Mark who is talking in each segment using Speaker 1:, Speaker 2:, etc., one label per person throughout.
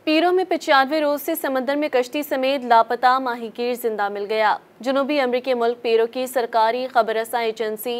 Speaker 1: पीरो में 95 रोज से समंदर में कश्ती समेत लापता माहीगीर जिंदा मिल गया। जनूबी अमरीकी मुल्क पीरो की सरकारी खबरसा एजेंसी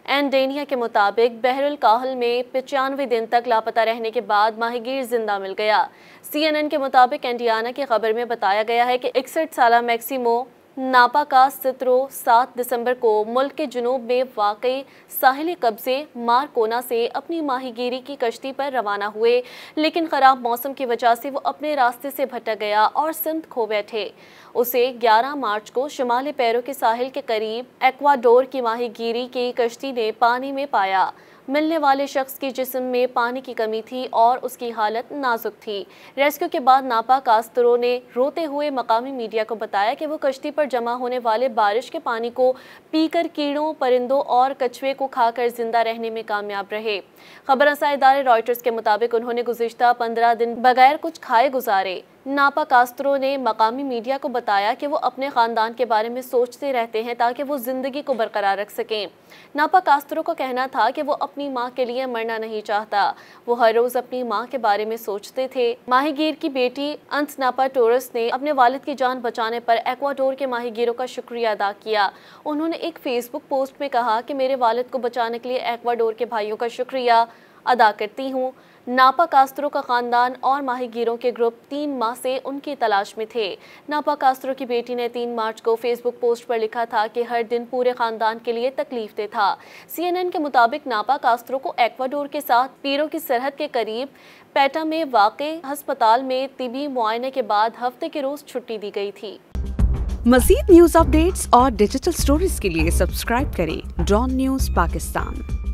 Speaker 1: एनडेनिया के मुताबिक बहरुल काहल में 95 दिन तक लापता रहने के बाद माहीगीर जिंदा मिल गया। CNN के मुताबिक इंडियाना की खबर में बताया गया है कि 61 साला मैक्सिमो नापा का सित्रो 7 दिसंबर को मुल्क के जुनूब में वाकई साहिली कब्जे मारकोना से अपनी माहीगीरी की कश्ती पर रवाना हुए, लेकिन खराब मौसम की वजह से वो अपने रास्ते से भटक गया और सिमत खो बैठे। उसे 11 मार्च को शुमाली पेरू के साहिल के करीब एक्वाडोर की माहीगीरी की कश्ती ने पानी में पाया। मिलने वाले शख्स के जिस्म में पानी की कमी थी और उसकी हालत नाजुक थी। रेस्क्यू के बाद नापा कास्तरों ने रोते हुए मकामी मीडिया को बताया कि वो कश्ती पर जमा होने वाले बारिश के पानी को पीकर कीड़ों, परिंदों और कछुए को खाकर जिंदा रहने में कामयाब रहे। खबरसां इदारे रॉयटर्स के मुताबिक उन्होंने गुज़िश्ता 15 दिन बगैर कुछ खाए गुजारे। नापा कास्तरों ने मकामी मीडिया को बताया कि वो अपने ख़ानदान के बारे में सोचते रहते हैं ताकि वो ज़िंदगी को बरकरार रख सकें। नापा कास्तरों का कहना था कि वो अपनी माँ के लिए मरना नहीं चाहता। वो हर रोज़ अपनी माँ के बारे में सोचते थे। माहीगीर की बेटी अंस नापा टोरस ने अपने वालिद की जान बचाने पर एक्वाडोर के माहीगीरों का शुक्रिया अदा किया। उन्होंने एक फेसबुक पोस्ट में कहा कि मेरे वालिद को बचाने के लिए एक्वाडोर के भाइयों का शुक्रिया अदा करती हूँ। नापा कास्तरों का खानदान और माहीगीरों के ग्रुप 3 माह से उनकी तलाश में थे। नापा कास्तरों की बेटी ने 3 मार्च को फेसबुक पोस्ट पर लिखा था कि हर दिन पूरे खानदान के लिए तकलीफ दे था। CNN के मुताबिक नापा कास्तरों को एक्वाडोर के साथ पीरो की सरहद के करीब पेटा में वाक़े अस्पताल में तिबी मुआयने के बाद हफ्ते के रोज छुट्टी दी गई थी।
Speaker 2: मज़ीद न्यूज़ अपडेट्स और डिजिटल स्टोरीज के लिए सब्सक्राइब करें डॉन न्यूज़ पाकिस्तान।